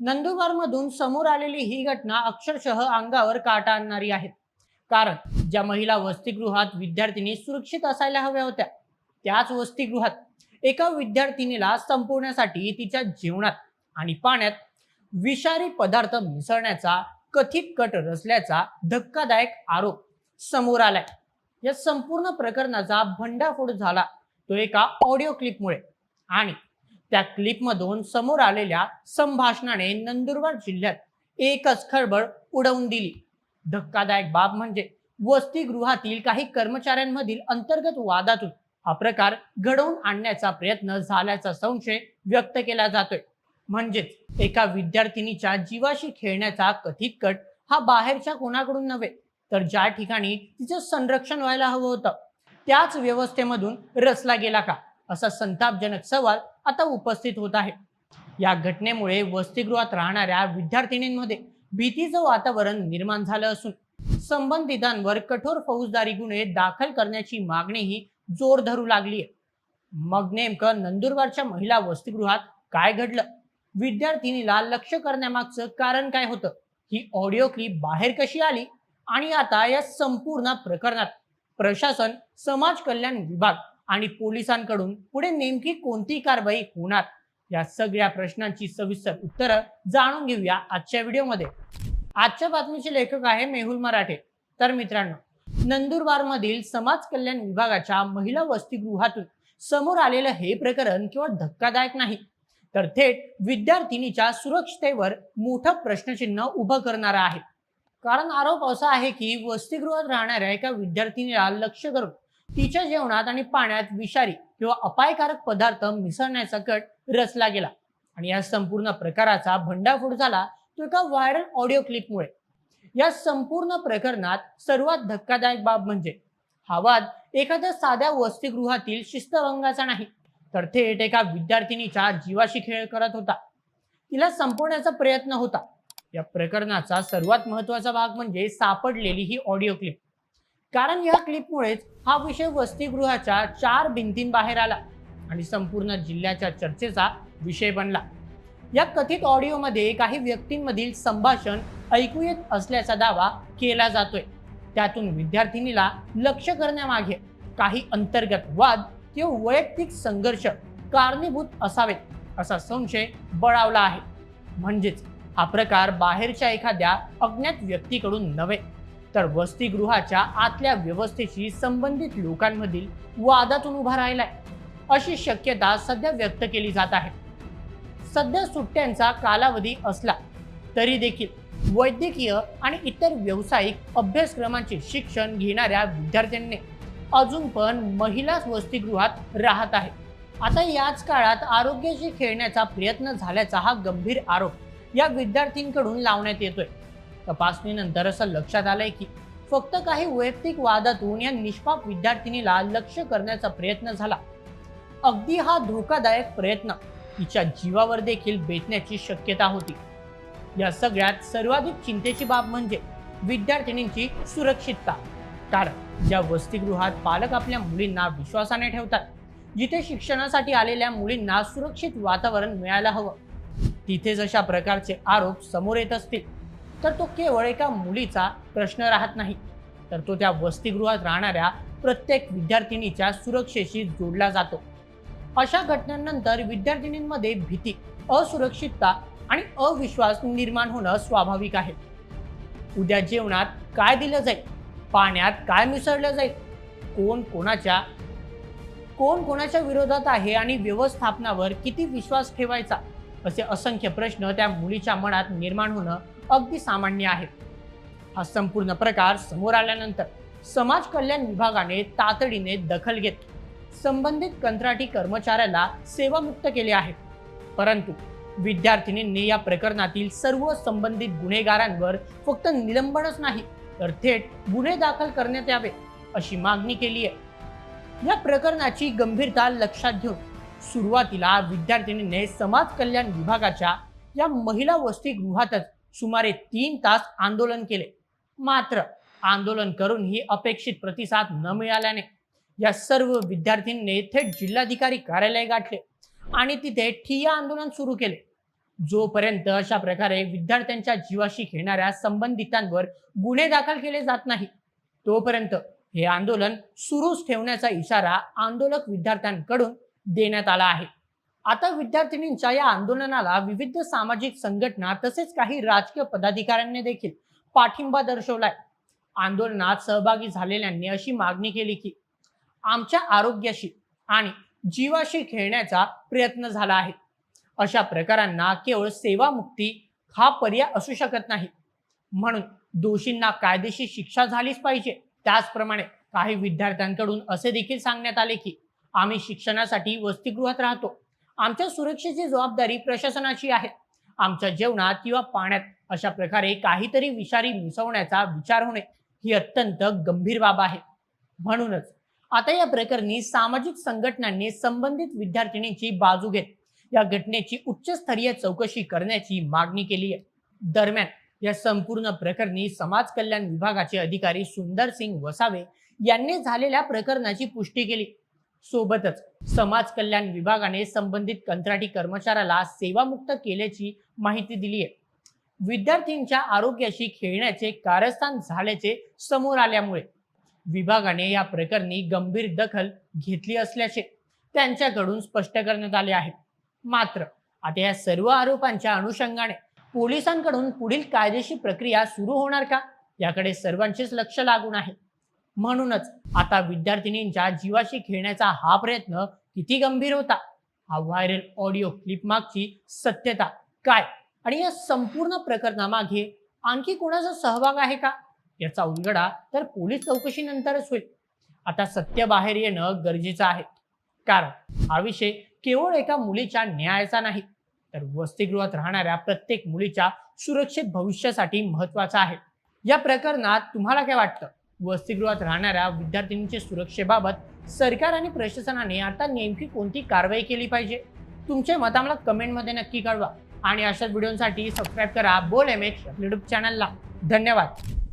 नंदुरबारमधून समोर आलेली ही घटना अक्षरशः अंगावर काटा आणणारी आहे. कारण ज्या महिला वसतिगृहात विद्यार्थिनी सुरक्षित असायला हव्या होत्या, त्याच वसतिगृहात एका विद्यार्थिनीला संपवण्यासाठी तिच्या जेवणात आणि पाण्यात विषारी पदार्थ मिसळण्याचा कथित कट रचल्याचा धक्कादायक आरोप समोर आलाय. या संपूर्ण प्रकरणाचा भंडाफोड झाला तो एका ऑडिओ क्लिपमुळे. आणि त्या क्लिपमधून समोर आलेल्या संभाषणाने नंदुरबार जिल्ह्यात एकच खळबळ उडवून दिली. धक्कादायक बाब म्हणजे वसतिगृहातील काही कर्मचाऱ्यांमधील अंतर्गत वादातून हा प्रकार घडवून आणण्याचा प्रयत्न झाल्याचा संशय व्यक्त केला जातोय. म्हणजेच एका विद्यार्थिनीच्या जीवाशी खेळण्याचा कथित कट हा बाहेरच्या कोणाकडून नव्हे, तर ज्या ठिकाणी तिचं संरक्षण व्हायला हवं होतं त्याच व्यवस्थेमधून रचला गेला का, असा संतापजनक सवाल आता उपस्थित होत आहे. या घटनेमुळे वसतिगृहात राहणाऱ्या विद्यार्थिनींमध्ये भीतीचं वातावरण निर्माण झालं असून संबंधितांवर कठोर फौजदारी गुन्हे दाखल करण्याची मागणीही जोर धरू लागली आहे. मग नेमकं नंदुरबारच्या महिला वसतिगृहात काय घडलं, विद्यार्थिनीला लक्ष करण्यामागचं कारण काय होतं, ही ऑडिओ क्लिप बाहेर कशी आली आणि आता या संपूर्ण प्रकरणात प्रशासन, समाज कल्याण विभाग आणि पोलिसांकडून पुढे नेमकी कोणती कारवाई होणार, या सगळ्या प्रश्नांची सविस्तर उत्तरं जाणून घेऊया आजच्या व्हिडिओमध्ये. आजच्या बातमीचे लेखक आहे मेहुल मराठे. तर मित्रांनो, नंदुरबारमधील समाज कल्याण विभागाच्या महिला वसतिगृहातून समोर आलेलं हे प्रकरण केवळ धक्कादायक नाही, तर थेट विद्यार्थिनीच्या सुरक्षिततेवर मोठं प्रश्नचिन्ह उभं करणारं आहे. कारण आरोप असा आहे की वसतिगृहात राहणाऱ्या एका विद्यार्थिनीला लक्ष करून तिच्या जेवणात आणि पाण्यात विषारी किंवा अपायकारक पदार्थ मिसळण्याचा कट रचला गेला. आणि या संपूर्ण प्रकाराचा भंडाफोड झाला तो एका व्हायरल ऑडिओ क्लिपमुळे. या संपूर्ण प्रकरणात सर्वात धक्कादायक बाब म्हणजे हा वाद एखाद्या साध्या वसतिगृहातील शिस्तभंगाचा नाही, तर थेट एका विद्यार्थिनीच्या जीवाशी खेळ करत होता. तिला संपवण्याचा प्रयत्न होता. या प्रकरणाचा सर्वात महत्वाचा भाग म्हणजे सापडलेली ही ऑडिओ क्लिप. कारण या क्लिपमुळेच हा विषय वसतिगृहाच्या 4 भिंतींबाहेर आला आणि संपूर्ण जिल्ह्याच्या चर्चेचा विषय बनला. या कथित ऑडिओमध्ये काही व्यक्तींमधील संभाषण ऐकू येत असल्याचा दावा केला जातोय. त्यातून विद्यार्थिनीला लक्ष करण्यामागे काही अंतर्गत वाद किंवा वैयक्तिक संघर्ष कारणीभूत असावेत असा संशय बळावला आहे. म्हणजेच हा प्रकार बाहेरच्या एखाद्या अज्ञात व्यक्तीकडून नव्हे, तर वसतिगृहाच्या आतल्या व्यवस्थेशी संबंधित लोकांमधील वादातून उभा राहिलाय, अशी शक्यता सध्या व्यक्त केली जात आहे. सध्या सुट्ट्यांचा कालावधी असला तरी देखील वैद्यकीय आणि इतर व्यावसायिक अभ्यासक्रमांचे शिक्षण घेणाऱ्या विद्यार्थ्यांनी अजून पण महिला वसतिगृहात राहत आहे. आता याच काळात आरोग्याशी खेळण्याचा प्रयत्न झाल्याचा हा गंभीर आरोप या विद्यार्थ्यांकडून लावण्यात येतोय. तपासणीनंतर असं लक्षात आलंय की फक्त काही वैयक्तिक वादातून या निष्पाप विद्यार्थिनीला लक्ष करण्याचा प्रयत्न झाला. अगदी हा धोकादायक प्रयत्न तिच्या जीवावर देखील बेतण्याची शक्यता होती. या सगळ्यात सर्वाधिक चिंतेची बाब म्हणजे विद्यार्थिनींची सुरक्षितता. कारण ज्या वसतिगृहात पालक आपल्या मुलींना विश्वासाने ठेवतात, जिथे शिक्षणासाठी आलेल्या मुलींना सुरक्षित वातावरण मिळायला हवं, तिथेच अशा प्रकारचे आरोप समोर येत असतील तर तो केवळ एका मुलीचा प्रश्न राहत नाही, तर तो त्या वसतिगृहात राहणाऱ्या प्रत्येक विद्यार्थिनीच्या सुरक्षेशी जोडला जातो. अशा घटनांनंतर विद्यार्थिनींमध्ये भीती, असुरक्षितता आणि अविश्वास निर्माण होणं स्वाभाविक आहे. उद्या जेवणात काय दिलं जाईल, पाण्यात काय मिसळलं जाईल, कोण कोणाच्या विरोधात आहे आणि व्यवस्थापनावर किती विश्वास ठेवायचा, असे असंख्य प्रश्न त्या मुलीच्या मनात निर्माण होणं अगदी सामान्य आहे. हा संपूर्ण प्रकार समोर आल्यानंतर समाज कल्याण विभागाने तातडीने दखल घेत संबंधित कंत्राटी कर्मचाऱ्याला सेवामुक्त केले आहे. परंतु विद्यार्थिनींनी या प्रकरणातील सर्व संबंधित गुन्हेगारांवर फक्त निलंबनच नाही, तर थेट गुन्हे दाखल करण्यात यावे अशी मागणी केली आहे. या प्रकरणाची गंभीरता लक्षात घेऊन सुरुवातीला विद्यार्थिनींनी समाज कल्याण विभागाच्या या महिला वसतिगृहातच सुमारे 3 तास आंदोलन केले. मात्र आंदोलन करूनही अपेक्षित प्रतिसाद न मिळाल्याने या सर्व विद्यार्थ्यांनी थेट जिल्हाधिकारी कार्यालय गाठले आणि तिथे ठिय्या आंदोलन सुरू केले. जोपर्यंत अशा प्रकारे विद्यार्थ्यांच्या जीवाशी खेळणाऱ्या संबंधितांवर गुन्हे दाखल केले जात नाही तोपर्यंत हे आंदोलन सुरूच ठेवण्याचा इशारा आंदोलक विद्यार्थ्यांकडून देण्यात आला आहे. आता विद्यार्थिनींच्या या आंदोलनाला विविध सामाजिक संघटना तसेच काही राजकीय पदाधिकाऱ्यांनी देखील पाठिंबा दर्शवलाय. आंदोलनात सहभागी झालेल्यांनी अशी मागणी केली की आमच्या आरोग्याशी आणि जीवाशी खेळण्याचा प्रयत्न झाला आहे. अशा प्रकारांना केवळ सेवामुक्ती हा पर्याय असू शकत नाही. म्हणून दोषींना कायदेशीर शिक्षा झालीच पाहिजे. त्याचप्रमाणे काही विद्यार्थ्यांकडून असे देखील सांगण्यात आले की आम्ही शिक्षणासाठी वसतिगृहात राहतो. आमच्या सुरक्षेची जबाबदारी प्रशासनाची आहे. आमच्या जेवणात किंवा पाण्यात अशा प्रकारे काहीतरी विषारी मिसळण्याचा विचार होणे ही अत्यंत गंभीर बाब आहे. म्हणूनच आता या प्रकरणी सामाजिक संघटनांनी संबंधित विद्यार्थिनींची बाजू घेत या घटनेची उच्चस्तरीय चौकशी करण्याची मागणी केली आहे. दरम्यान या संपूर्ण प्रकरणी समाज कल्याण विभागाचे अधिकारी सुंदर सिंग वसावे यांनी झालेल्या प्रकरणाची पुष्टी केली. सोबतच समाज कल्याण विभागाने संबंधित कंत्राटी कर्मचाऱ्याला सेवामुक्त केल्याची माहिती दिली आहे. विद्यार्थ्यांच्या आरोग्याशी खेळण्याचे कारस्थान झाल्याचे समोर आल्यामुळे विभागाने या प्रकरणी गंभीर दखल घेतली असल्याचे त्यांच्याकडून स्पष्ट करण्यात आले आहे. मात्र आता या सर्व आरोपांच्या अनुषंगाने पोलिसांकडून पुढील कायदेशीर प्रक्रिया सुरू होणार का याकडे सर्वांचेच लक्ष लागून आहे. म्हणूनच आता विद्यार्थिनींच्या जीवाशी खेळण्याचा हा प्रयत्न किती गंभीर होता, हा व्हायरल ऑडिओ क्लिप मागची सत्यता काय आणि या संपूर्ण प्रकरणामागे आणखी कोणाचा सहभाग आहे का याचा उलगडा तर पोलीस चौकशीनंतरच होईल. आता सत्य बाहेर येणं गरजेचं आहे, कारण हा विषय केवळ एका मुलीच्या न्यायाचा नाही तर वसतिगृहात राहणाऱ्या प्रत्येक मुलीच्या सुरक्षित भविष्यासाठी महत्वाचा आहे. या प्रकरणात तुम्हाला काय वाटतं? वसतिगृहात राहणाऱ्या विद्यार्थिनींच्या सुरक्षेबाबत सरकार आणि प्रशासनाने आता नेमकी कोणती कारवाई केली पाहिजे? तुमचे मत आम्हाला कमेंटमध्ये नक्की कळवा आणि अशाच व्हिडिओसाठी सबस्क्राईब करा बोल MH आपल्या यूट्यूब चॅनलला. धन्यवाद.